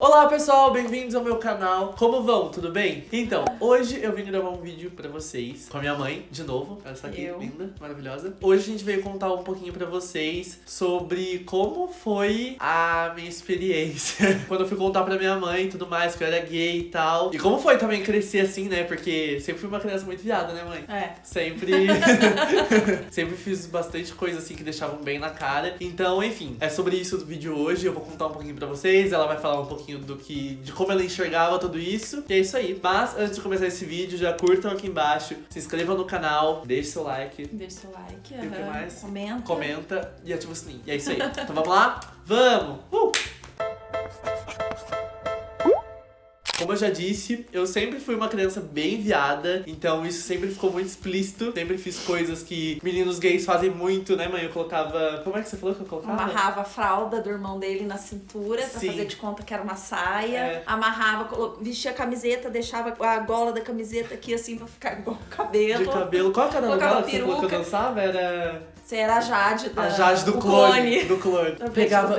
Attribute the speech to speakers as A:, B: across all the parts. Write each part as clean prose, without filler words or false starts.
A: Olá pessoal, bem-vindos ao meu canal. Como vão? Tudo bem? Então, hoje eu vim gravar um vídeo pra vocês com a minha mãe, de novo. Ela está aqui, linda, maravilhosa. Hoje a gente veio contar um pouquinho pra vocês sobre como foi a minha experiência quando eu fui contar pra minha mãe e tudo mais, que eu era gay e tal. E como foi também crescer assim, né? Porque sempre fui uma criança muito viada, né, mãe?
B: É.
A: Sempre sempre fiz bastante coisa assim que deixavam bem na cara. Então, enfim, é sobre isso do vídeo hoje. Eu vou contar um pouquinho pra vocês, ela vai falar um pouquinho de como ela enxergava tudo isso. E é isso aí. Mas antes de começar esse vídeo, já curtam aqui embaixo, se inscrevam no canal, deixe seu like.
B: Deixa seu like,
A: E o que mais?
B: comenta
A: E ativa o sininho. E é isso aí. Então vamos lá? Vamos! Como eu já disse, eu sempre fui uma criança bem viada, então isso sempre ficou muito explícito. Sempre fiz coisas que meninos gays fazem muito, né, mãe? Eu colocava... Como é que você falou que eu colocava?
B: Amarrava a fralda do irmão dele na cintura pra
A: Sim.
B: fazer de conta que era uma saia.
A: É.
B: Amarrava, vestia a camiseta, deixava a gola da camiseta aqui assim pra ficar igual o cabelo.
A: De cabelo. Qual que era a
B: Colocava
A: novela que você falou que eu
B: peruca.
A: dançava? Era...
B: Você era a Jade
A: A Jade do clone. Do clone.
B: Eu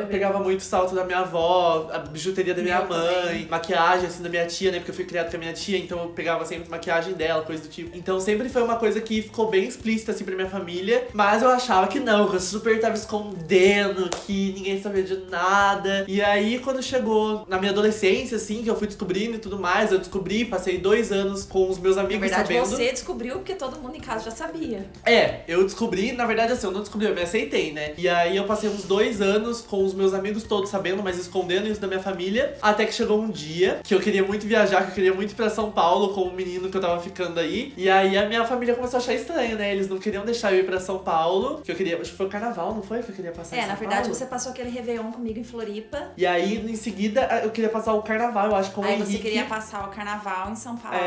A: Pegava muito salto da minha avó, a bijuteria da minha
B: Meu
A: mãe,
B: também.
A: maquiagem assim da minha tia, né? Porque eu fui criado com a minha tia, então eu pegava sempre maquiagem dela, coisa do tipo. Então sempre foi uma coisa que ficou bem explícita assim pra minha família, mas eu achava que não, que eu super tava escondendo, que ninguém sabia de nada. E aí quando chegou na minha adolescência, assim, que eu fui descobrindo e tudo mais, eu descobri, passei 2 anos com os meus
B: Na
A: amigos
B: verdade,
A: sabendo.
B: você descobriu porque todo mundo em casa já sabia.
A: É, eu descobri, na verdade assim, eu não descobri, eu me aceitei, né? E aí eu passei uns 2 anos com os meus amigos todos sabendo, mas escondendo isso da minha família. Até que chegou um dia que eu queria muito viajar, que eu queria muito ir pra São Paulo com o menino que eu tava ficando aí. E aí a minha família começou a achar estranho, né? Eles não queriam deixar eu ir pra São Paulo, que eu queria... Acho que foi o carnaval, não foi? Que eu queria passar em São
B: Na verdade,
A: Paulo?
B: você passou aquele Réveillon comigo em Floripa.
A: E aí, em seguida, eu queria passar o carnaval, eu acho, com o
B: Aí
A: Henrique.
B: você queria passar o carnaval em São Paulo.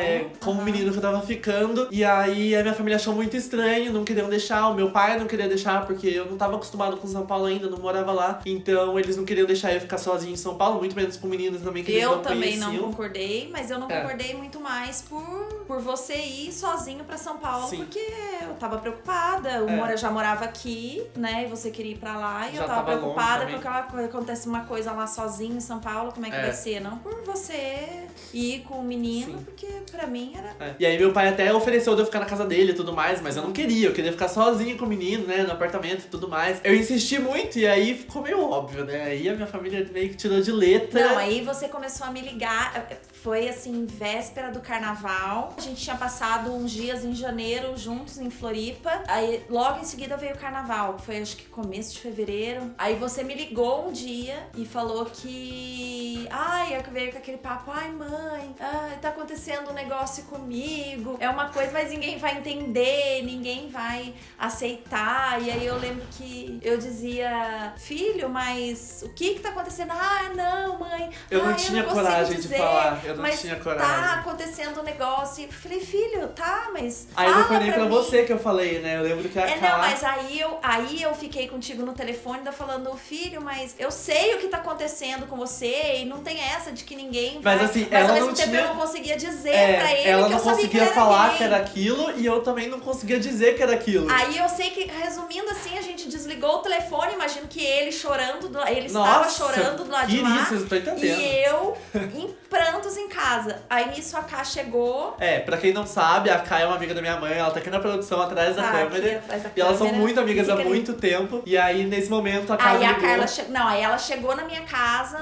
A: Com o menino que eu tava ficando. E aí a minha família achou muito estranho, não queriam deixar. O meu pai não queria deixar, porque eu não tava acostumado com São Paulo ainda, não morava lá. Então eles não queriam deixar eu ficar sozinho em São Paulo, muito menos com meninos também que eles
B: Eu
A: não
B: também
A: conheciam.
B: não concordei, mas eu não concordei muito mais por você ir sozinho pra São Paulo,
A: Sim.
B: porque eu tava preocupada. O Mora já morava aqui, né? E você queria ir pra lá, e
A: Já
B: eu tava
A: tava
B: preocupada
A: longe
B: com aquela coisa, acontece uma coisa lá sozinho em São Paulo, como é que vai ser? Não por você ir com o menino,
A: Sim.
B: porque pra mim era...
A: E aí meu pai até ofereceu de eu ficar na casa dele e tudo mais, mas eu não queria, eu queria ficar sozinho com o menino, né, no apartamento e tudo mais. Eu insisti muito e aí ficou meio óbvio, né, aí a minha família meio que tirou de letra.
B: Não, aí você começou a me ligar, foi assim, véspera do carnaval. A gente tinha passado uns dias em janeiro juntos em Floripa. Aí logo em seguida veio o carnaval, que foi acho que começo de fevereiro. Aí você me ligou um dia e falou que... Ai, veio com aquele papo, ai mãe, tá acontecendo um negócio comigo. É uma coisa, mas ninguém vai entender, ninguém vai aceitar. E aí eu lembro que eu dizia, filho, mas o que tá acontecendo? Ah, não, mãe.
A: Eu não tinha coragem de falar, eu não
B: mas
A: tinha coragem.
B: Tá acontecendo um negócio. E falei, filho, tá, mas.
A: Aí não foi nem
B: pra
A: pra
B: mim.
A: você que eu falei, né? Eu lembro que a
B: Não, mas aí eu fiquei contigo no telefone, ainda falando, filho, mas eu sei o que tá acontecendo com você e não tem essa de que ninguém vai.
A: Mas assim,
B: mas
A: ela
B: ao mesmo
A: não
B: tempo
A: tinha...
B: eu não conseguia dizer pra ele
A: ela
B: que
A: não
B: eu sabia que
A: conseguia
B: ele era
A: falar
B: gay.
A: que era aquilo e eu também não conseguia dizer que era aquilo.
B: Aí eu sei que, resumindo assim, a gente desligou o telefone, imagino que ele chorando, ele
A: Nossa,
B: estava chorando do lado de lá.
A: vocês não estão entendendo.
B: E eu em prantos em casa. Aí nisso a Ká chegou.
A: Pra quem não sabe, a Ká é uma amiga da minha mãe, ela tá aqui na produção atrás da câmera.
B: Aqui atrás da
A: E elas são
B: câmera.
A: muito amigas há
B: Fica ali.
A: muito tempo. E aí, nesse momento, a Ká
B: Aí a
A: ligou.
B: Carla aí ela chegou na minha casa,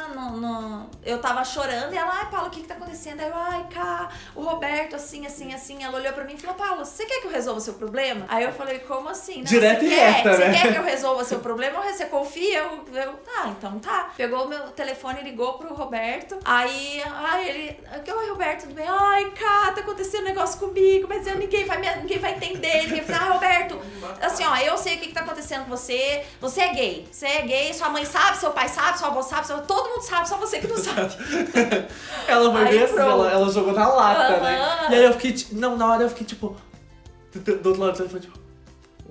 B: eu tava chorando, e ela, ai, Paulo, o que tá acontecendo? Aí eu, ai, Ká, o Roberto, assim. Ela olhou pra mim e falou, Paulo, você quer que eu resolva o seu problema? Aí eu falei, como assim? Não,
A: Direto
B: você
A: e
B: quer?
A: reta,
B: Você
A: né?
B: quer que eu resolva o seu problema ou você confia? Então tá. Pegou o meu telefone e ligou pro Roberto. Aí, ele, oi, Roberto, tudo bem? Ai, Ká, tá acontecendo um negócio comigo, mas ninguém vai entender. Ninguém vai, Roberto, assim, eu sei o que tá acontecendo com você. Você é gay, sua mãe sabe, seu pai sabe, sua avó sabe, todo mundo sabe, só você que não sabe.
A: Ela foi
B: Aí
A: bem assim,
B: pronto.
A: ela jogou na lata,
B: Aham.
A: né? E aí eu fiquei, na hora eu fiquei tipo, do outro lado do telefone, tipo,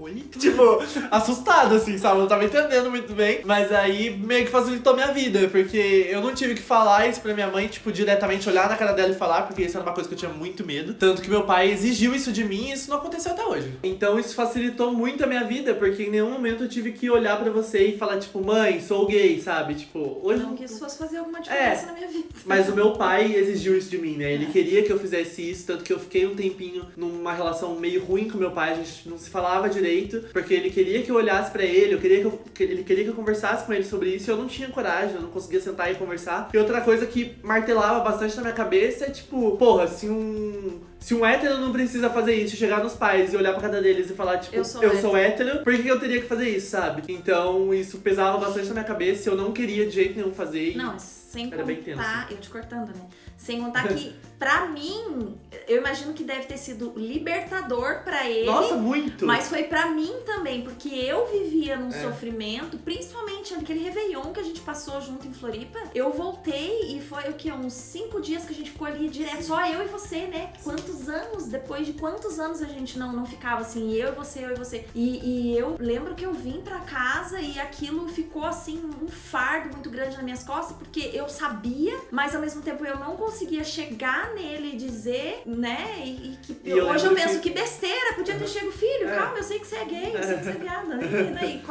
A: oi? Tipo, assustado, assim, sabe? Eu não tava entendendo muito bem. Mas aí meio que facilitou minha vida, porque eu não tive que falar isso pra minha mãe, tipo, diretamente olhar na cara dela e falar, porque isso era uma coisa que eu tinha muito medo. Tanto que meu pai exigiu isso de mim e isso não aconteceu até hoje. Então isso facilitou muito a minha vida, porque em nenhum momento eu tive que olhar pra você e falar, tipo, mãe, sou gay, sabe? Tipo, hoje.
B: Não que isso fosse fazer alguma diferença na minha vida.
A: Mas o meu pai exigiu isso de mim, né? Ele queria que eu fizesse isso, tanto que eu fiquei um tempinho numa relação meio ruim com meu pai, a gente não se falava direito, porque ele queria que eu olhasse pra ele, ele queria que eu conversasse com ele sobre isso, e eu não tinha coragem, eu não conseguia sentar e conversar. E outra coisa que martelava bastante na minha cabeça é tipo, porra, se um hétero não precisa fazer isso, chegar nos pais e olhar pra cara deles e falar, tipo, eu sou hétero, por que eu teria que fazer isso, sabe? Então isso pesava bastante na minha cabeça e eu não queria de jeito nenhum fazer.
B: Não, sem
A: era bem tenso.
B: contar, eu te cortando, né? Sem contar que, pra mim, eu imagino que deve ter sido libertador pra ele.
A: Nossa, muito!
B: Mas foi pra mim também, porque eu vivia num sofrimento, principalmente naquele Réveillon que a gente passou junto em Floripa. Eu voltei e foi o quê? Uns 5 dias que a gente ficou ali direto, só eu e você, né? Quantos anos, depois de quantos anos a gente não ficava assim, eu e você. E eu lembro que eu vim pra casa e aquilo ficou assim, um fardo muito grande nas minhas costas, porque eu sabia, mas ao mesmo tempo eu não conseguia chegar nele e dizer, né? E que hoje eu penso que besteira, podia ter chegado, filho, calma, eu sei que você é gay, eu sei que você é viado, né? E daí,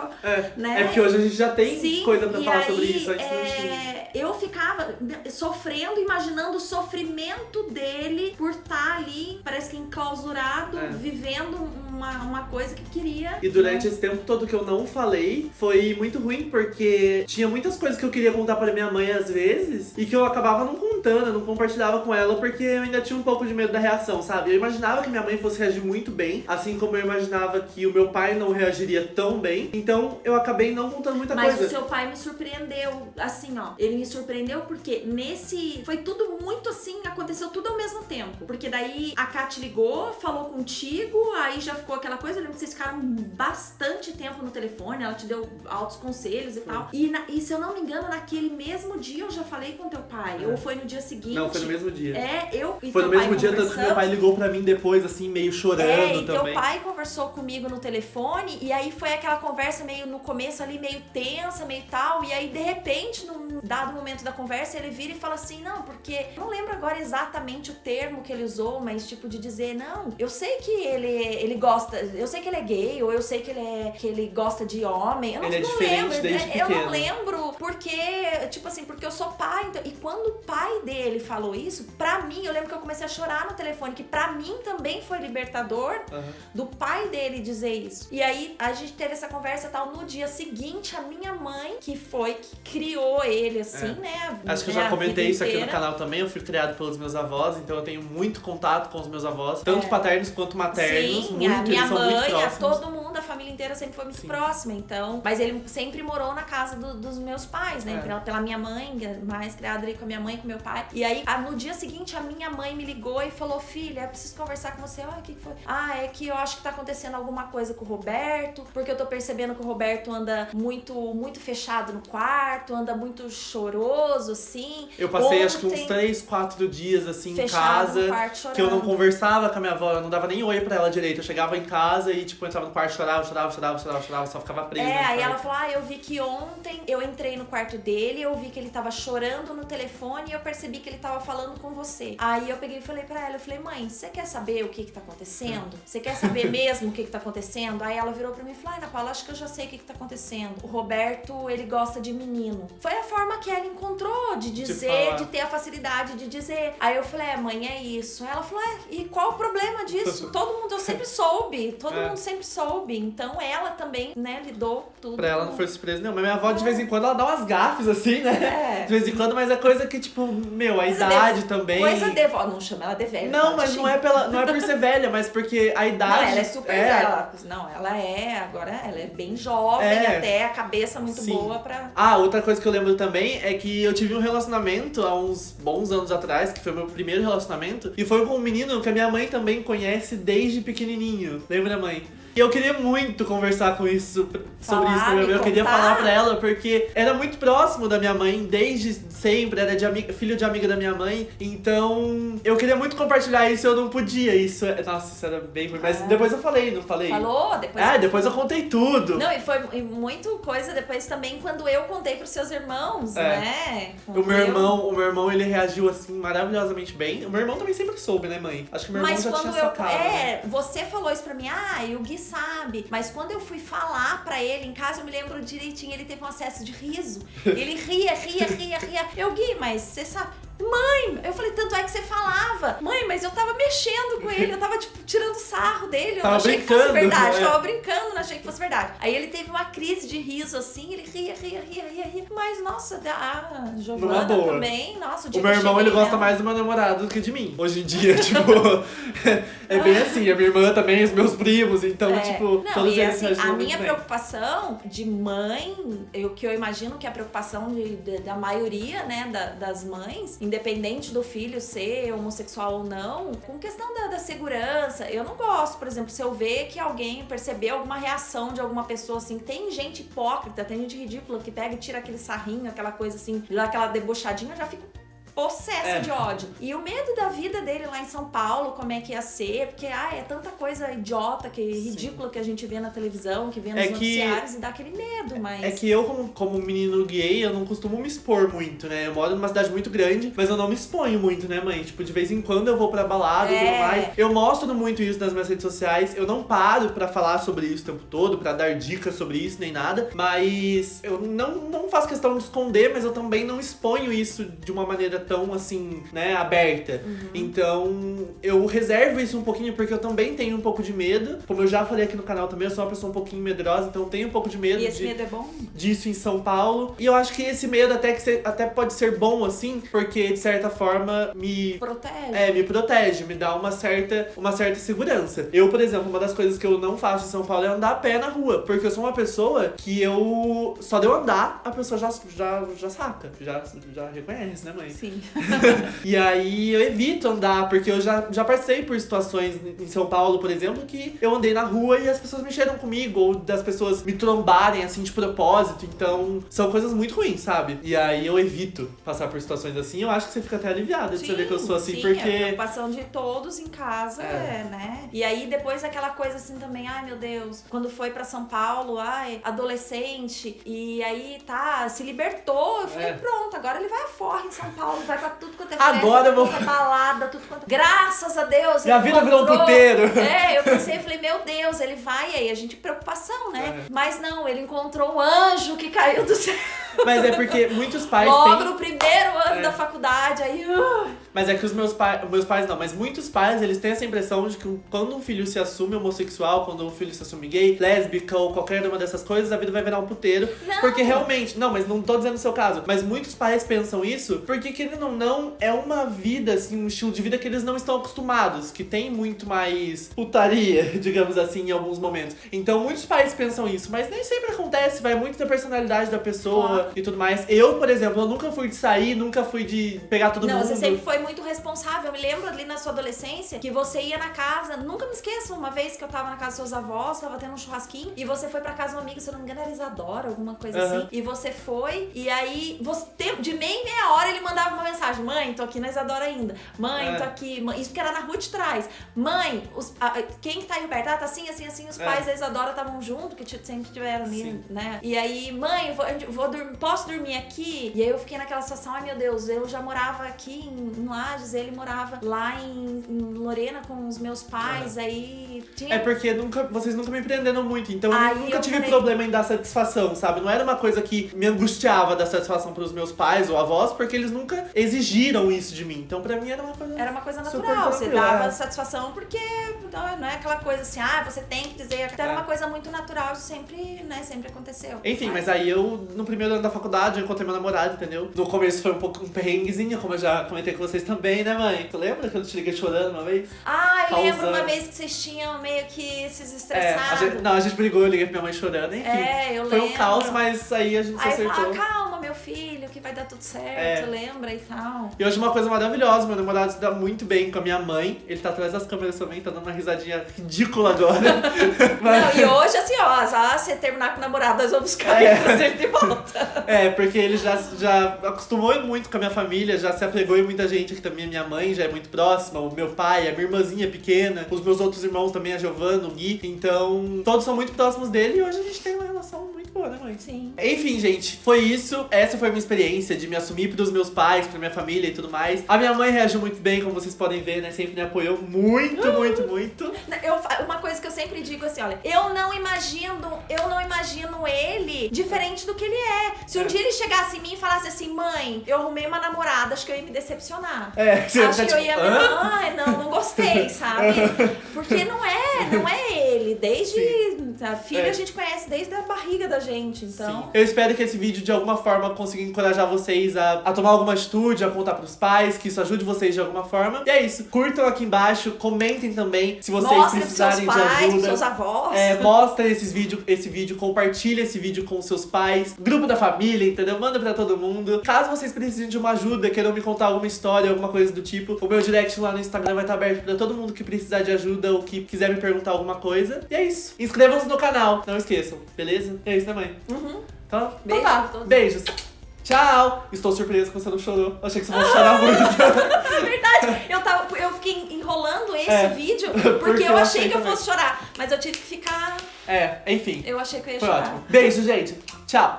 B: né?
A: É porque hoje a gente já tem coisa pra falar sobre isso, antes não tinha.
B: Eu ficava sofrendo, imaginando o sofrimento dele por estar ali, parece que enclausurado, vivendo uma coisa que queria.
A: E durante esse tempo todo que eu não falei, foi muito ruim, porque tinha muitas coisas que eu queria contar pra minha mãe às vezes, e que eu acabava não contando, eu não compartilhava com ela, porque eu ainda tinha um pouco de medo da reação, sabe? Eu imaginava que minha mãe fosse reagir muito bem, assim como eu imaginava que o meu pai não reagiria tão bem, então eu acabei não contando muita coisa.
B: Mas o seu pai me surpreendeu, assim, ó, ele me surpreendeu porque foi tudo muito assim, aconteceu tudo ao mesmo tempo, porque daí a Kat ligou, falou contigo, aí já ficou aquela coisa, eu lembro que vocês ficaram bastante tempo no telefone, ela te deu altos conselhos e tal, e se eu não me engano, naquele mesmo dia eu já falei com teu pai, ou foi no dia seguinte?
A: Não, foi no mesmo dia.
B: Foi
A: no mesmo dia, tanto que meu pai ligou pra mim depois, assim, meio chorando
B: e
A: também.
B: Teu pai conversou comigo no telefone, e aí foi aquela conversa meio no começo ali, meio tensa, meio tal, e aí de repente, num dado momento da conversa, ele vira e fala assim, não, porque não lembro agora exatamente o termo que ele usou, mas tipo de dizer, não, eu sei que ele gosta, eu sei que ele é gay, ou eu sei que ele gosta de homem, eu não,
A: ele é
B: não
A: diferente
B: lembro,
A: desde pequeno.
B: Eu não lembro porque, tipo assim, porque eu sou pai, então, e quando o pai dele falou isso, pra mim, eu lembro que eu comecei a chorar no telefone, que pra mim também foi libertador do pai dele dizer isso. E aí, a gente teve essa conversa e tal, no dia seguinte, a minha mãe, que criou ele, assim, né?
A: Acho que eu já comentei isso aqui no canal também, eu fui criado pelos meus avós, então eu tenho muito contato com os meus avós, tanto paternos quanto maternos,
B: sim,
A: muito,
B: a minha
A: eles são
B: mãe,
A: muito próximos.
B: todo mundo, a família inteira sempre foi muito próxima, então, mas ele sempre morou na casa dos meus pais, né? Pela minha mãe, mais criada ali com a minha mãe e com meu pai. E aí, no dia seguinte, a minha mãe me ligou e falou, filha, eu preciso conversar com você. O que foi? É que eu acho que tá acontecendo alguma coisa com o Roberto, porque eu tô percebendo que o Roberto anda muito, muito fechado no quarto, anda muito choroso, assim.
A: Eu passei acho que uns 3, 4 dias, assim, em casa,
B: no quarto, chorando.
A: que eu não conversava com a minha avó, eu não dava nem oi pra ela direito. Eu chegava em casa e, tipo, eu entrava no quarto, chorava, só ficava presa.
B: Aí ela falou, eu vi que ontem eu entrei no quarto dele, eu vi que ele tava chorando no telefone e eu percebi que ele tava falando com você. Aí eu peguei e falei pra ela, eu falei, mãe, você quer saber o que tá acontecendo? Você quer saber mesmo o que tá acontecendo? Aí ela virou pra mim e falou, Ana Paula, acho que eu já sei o que tá acontecendo. O Roberto, ele gosta de menino. Foi a forma que ela encontrou de dizer, de ter a facilidade de dizer. Aí eu falei, mãe, é isso. Aí ela falou, e qual o problema disso? Todo mundo, eu sempre soube, todo mundo sempre soube. Então ela também, né, lidou tudo.
A: Pra ela não foi surpresa nenhuma. Mas minha avó, de vez em quando, ela dá umas gafes, assim, né? De vez em quando, mas é coisa que, tipo, a idade também.
B: Coisa de vó, não chama ela de velha.
A: Não, mas não é por ser velha, mas porque a idade...
B: Não, ela é super velha. Não, agora ela é bem jovem, até a cabeça muito boa pra...
A: Outra coisa que eu lembro também é que eu tive um relacionamento há uns bons anos atrás, que foi meu primeiro relacionamento, e foi com um menino que a minha mãe também conhece desde pequenininho. Lembra, mãe? E eu queria muito conversar sobre isso com a minha mãe. Eu queria falar pra ela, porque era muito próximo da minha mãe, desde sempre, era filho de amiga da minha mãe. Então, eu queria muito compartilhar isso, eu não podia. Nossa, isso era bem ruim. Mas depois eu falei, não falei?
B: Falou?
A: Depois eu contei tudo.
B: Não, e foi muito coisa depois também quando eu contei pros seus irmãos, né?
A: O meu irmão, ele reagiu assim maravilhosamente bem. O meu irmão também sempre soube, né, mãe? Acho que o meu irmão já tinha sacado.
B: Você falou isso pra mim, e o Gui sabe. Mas quando eu fui falar pra ele em casa, eu me lembro direitinho, ele teve um acesso de riso. Ele ria. Eu, Gui, mas você sabe... Mãe, eu falei, tanto é que você falava. Mãe, mas eu tava mexendo com ele, eu tava, tipo, tirando sarro dele. Eu não achei que fosse verdade, tava brincando, não achei que fosse verdade. Aí ele teve uma crise de riso, assim, ele ria. Mas, nossa, a Giovana também, nossa,
A: o meu irmão, ele gosta mais do meu namorado do que de mim. Hoje em dia, tipo, é bem assim. A minha irmã também, os meus primos, então, tipo,
B: não,
A: todos eles
B: assim, a minha
A: bem.
B: Preocupação de mãe, que eu imagino que é a preocupação da maioria, né, das mães, independente do filho ser homossexual ou não, com questão da segurança. Eu não gosto, por exemplo, se eu ver que alguém percebeu alguma reação de alguma pessoa, assim, tem gente hipócrita, tem gente ridícula que pega e tira aquele sarrinho, aquela coisa assim, dá aquela debochadinha, eu já fico possessa de ódio. E o medo da vida dele lá em São Paulo, como é que ia ser, porque é tanta coisa idiota, ridícula que a gente vê na televisão, que vê nos noticiários e dá aquele medo, mas...
A: É que eu, como menino gay, eu não costumo me expor muito, né? Eu moro numa cidade muito grande, mas eu não me exponho muito, né, mãe? Tipo, de vez em quando eu vou pra balada e tudo mais. Eu mostro muito isso nas minhas redes sociais, eu não paro pra falar sobre isso o tempo todo, pra dar dicas sobre isso, nem nada, mas eu não faço questão de esconder, mas eu também não exponho isso de uma maneira tão, assim, né, aberta. Então, eu reservo isso um pouquinho, porque eu também tenho um pouco de medo. Como eu já falei aqui no canal também, eu sou uma pessoa um pouquinho medrosa, então eu tenho um pouco de medo.
B: E esse medo é bom?
A: Disso em São Paulo. E eu acho que esse medo até pode ser bom, assim, porque, de certa forma, me protege, me dá uma certa segurança. Eu, por exemplo, uma das coisas que eu não faço em São Paulo é andar a pé na rua, porque eu sou uma pessoa que só de eu andar, a pessoa já saca, já reconhece, né, mãe?
B: Sim.
A: E aí eu evito andar, porque eu já passei por situações em São Paulo, por exemplo, que eu andei na rua e as pessoas mexeram comigo, ou das pessoas me trombarem, assim, de propósito. Então, são coisas muito ruins, sabe? E aí eu evito passar por situações assim. Eu acho que você fica até aliviada de saber que eu sou assim, porque...
B: a preocupação de todos em casa, né? E aí depois aquela coisa assim também, ai meu Deus, quando foi pra São Paulo, adolescente, e aí se libertou. Eu falei, pronto, agora ele vai a forra em São Paulo, vai pra tudo quanto é festa,
A: agora eu vou...
B: balada, tudo quanto... Graças a Deus,
A: minha vida virou um puteiro.
B: Eu pensei, eu falei, meu Deus, ele vai, aí a gente, preocupação, né? Mas não, ele encontrou um anjo que caiu do céu.
A: Mas é porque muitos pais
B: logo no primeiro ano da faculdade, aí...
A: Mas é que meus pais não, mas muitos pais, eles têm essa impressão de que quando um filho se assume homossexual, quando um filho se assume gay, lésbica ou qualquer uma dessas coisas, a vida vai virar um puteiro.
B: Não.
A: Porque realmente, não, mas não tô dizendo o seu caso, mas muitos pais pensam isso porque, querendo ou não, é uma vida, assim, um estilo de vida que eles não estão acostumados, que tem muito mais putaria, digamos assim, em alguns momentos. Então, muitos pais pensam isso, mas nem sempre acontece, vai muito da personalidade da pessoa e tudo mais. Eu, por exemplo, eu nunca fui de sair, nunca fui de pegar todo mundo.
B: Não, você sempre foi muito responsável. Eu me lembro ali na sua adolescência que você ia na casa, nunca me esqueço, uma vez que eu tava na casa dos seus avós, tava tendo um churrasquinho, e você foi pra casa de uma amiga, se eu não me engano era Isadora, alguma coisa assim, e você foi, e aí, de meia em meia hora ele mandava uma mensagem, mãe, tô aqui na Isadora ainda, mãe, tô aqui, isso porque era na rua de trás, mãe, quem que tá aí, Roberto? Tá assim, os pais da Isadora estavam junto, que sempre tiveram ali, né, e aí, mãe, posso dormir aqui? E aí eu fiquei naquela situação, ai meu Deus, eu já morava aqui em Lages, ele morava lá em Lorena com os meus pais, aí...
A: É porque vocês nunca me prenderam muito, então eu nunca tive problema em dar satisfação, sabe? Não era uma coisa que me angustiava dar satisfação pros meus pais ou avós, porque eles nunca exigiram isso de mim. Então pra mim era uma coisa
B: natural, você dava satisfação porque não é aquela coisa assim, você tem que dizer, então era uma coisa muito natural, isso sempre aconteceu.
A: Enfim, mas aí eu, no primeiro ano da faculdade, eu encontrei meu namorado, entendeu? No começo foi um perrenguezinho, como eu já comentei com vocês também, né, mãe? Tu lembra que eu te liguei chorando uma vez?
B: Eu lembro uma vez que vocês tinham meio que esses estressados.
A: A gente brigou, eu liguei pra minha mãe chorando, enfim.
B: Eu
A: foi
B: lembro.
A: Um caos, mas aí a gente se acertou.
B: Calma, meu filho, que vai dar tudo certo, lembra e tal.
A: E hoje uma coisa maravilhosa, meu namorado se dá muito bem com a minha mãe. Ele tá atrás das câmeras também, tá dando uma risadinha ridícula agora.
B: Não, e hoje assim, ó, só você terminar com o namorado, nós vamos buscar e trazer ele de volta.
A: Porque ele já acostumou muito com a minha família, já se apegou em muita gente, que também a minha mãe já é muito próxima, o meu pai, a minha irmãzinha pequena, os meus outros irmãos também, a Giovana, o Gui. Então, todos são muito próximos dele e hoje a gente tem uma relação muito boa, né, mãe?
B: Sim.
A: Enfim, gente, foi isso. Essa foi a minha experiência de me assumir pros meus pais, pra minha família e tudo mais. A minha mãe reagiu muito bem, como vocês podem ver, né? Sempre me apoiou muito.
B: Uma coisa que eu sempre digo assim, olha, eu não imagino ele diferente do que ele é. Se um dia ele chegasse em mim e falasse assim, mãe, eu arrumei uma namorada, acho que eu ia me decepcionar. Acho que eu ia me... não gostei, sabe? Porque não é ele. Desde a filha a gente conhece desde a barriga da gente, então...
A: Sim. Eu espero que esse vídeo de alguma forma consiga encorajar vocês a tomar alguma atitude, a contar pros pais, que isso ajude vocês de alguma forma. E é isso. Curtam aqui embaixo, comentem também se vocês precisarem de ajuda.
B: Pros seus avós.
A: Mostra esse vídeo, compartilha esse vídeo com seus pais, grupo da família, entendeu? Manda pra todo mundo. Caso vocês precisem de uma ajuda, queiram me contar alguma história, alguma coisa do tipo, o meu direct lá no Instagram vai estar aberto pra todo mundo que precisar de ajuda ou que quiser me perguntar alguma coisa. E é isso. Inscrevam-se no canal, não esqueçam, beleza? É isso, né, mãe? Então,
B: Beijo
A: tá.
B: pra todos.
A: Beijos. Tchau! Estou surpresa que você não chorou. Achei que você fosse chorar muito.
B: É verdade. Eu fiquei enrolando esse vídeo porque eu achei que eu fosse chorar. Mas eu tive que ficar...
A: Enfim.
B: Eu achei que eu ia
A: Foi
B: chorar.
A: ótimo. Beijo, gente. Tchau.